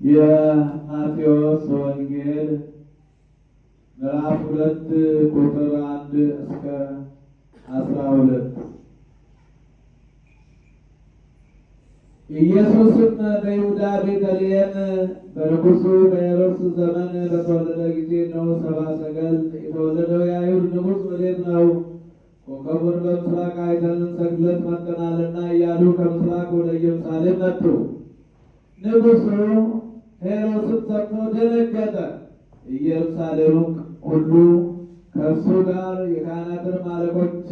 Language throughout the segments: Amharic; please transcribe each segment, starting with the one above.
የማቴዎስ ወንጌል ምዕራፍ 2 ቁጥር 1 እስከ 12። ኢየሱስም በይሁዳ ቤተልሔም በንጉሡ በሄሮድስ ዘመን በተወለደ ጊዜ ነው። ሰብአ ሰገል የተወለደው የአይሁድ ንጉሥ ወዴት ነው? ኮከቡን በምስራቅ አይተን እንሰግድለት መጥተናልና እያሉ ከምስራቅ ወደ ኢየሩሳሌም መጡ። ንጉሡ ሄሮድስም ሰምቶ ደነገጠ። ኢየሩሳሌምም ሁሉ ከእሱ ጋር የካህናትን አለቆች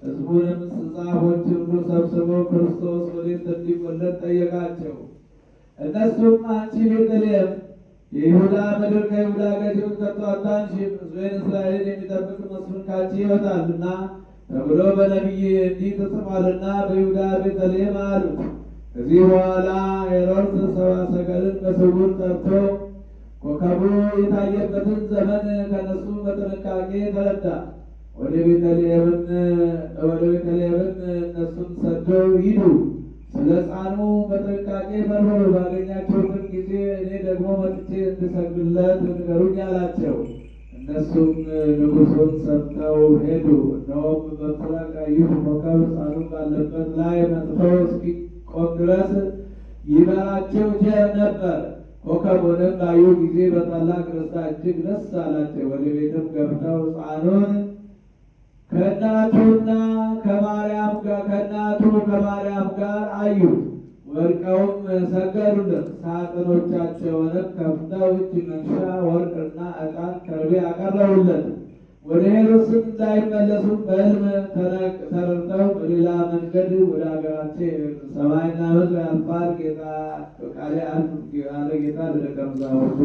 ሕዝቡንም ጻፎች ሁሉ ሰብስበው ክርስቶስ ወዴት እንዲወለድ ጠየቃቸው። እነሱም አንቺ ቤተልሔም የይሁዳ ምድር ከይሁዳ ገዢዎች ከቶ አታንሺም፣ ሕዝቤን እስራኤልን የሚጠብቅ መስፍን ካንቺ ይወጣልና ተብሎ በነቢይ እንዲህ ተጽፏልና በይሁዳ ቤተልሔም አሉት። ከዚህ በኋላ ሄሮድስ ሰብአ ሰገልን በስውር ጠርቶ ኮከቡ የታየበትን ዘመን ከነሱ በጥንቃቄ ተረዳ። ወደ ቤተልሔምን እነሱን ሰደው ሂዱ፣ ስለ ሕፃኑ በጥንቃቄ መርምሩ፣ ባገኛችሁትን ጊዜ እኔ ደግሞ መጥቼ እንድሰግድለት ንገሩኝ አላቸው። እነሱም ንጉሡን ሰምተው ሄዱ። እነሆም በምስራቅ ያዩት ኮከብ ሕፃኑ ባለበት ላይ መጥተው እስኪቆም ድረስ ይበራቸው ነበር። ኮከቡንም ባዩ ጊዜ በታላቅ ደስታ እጅግ ደስ አላቸው። ወደ ቤትም ገብተው ሕፃኑን ከእናቱ ከማርያም ጋር አዩት። ወድቀውም ሰገዱለት። ሳጥኖቻቸውንም ከፍተው እጅ መንሻ ወርቅና ዕጣን ከርቤ አቀረቡለት። ወደ ሄሮድስም እንዳይመለሱ በሕልም ተረድተው በሌላ መንገድ ወደ አገራቸው ሰማይና ምድር ያልፋል፣ ቃሌ አልፍ አለ ጌታ ለደቀ መዛሙርቱ።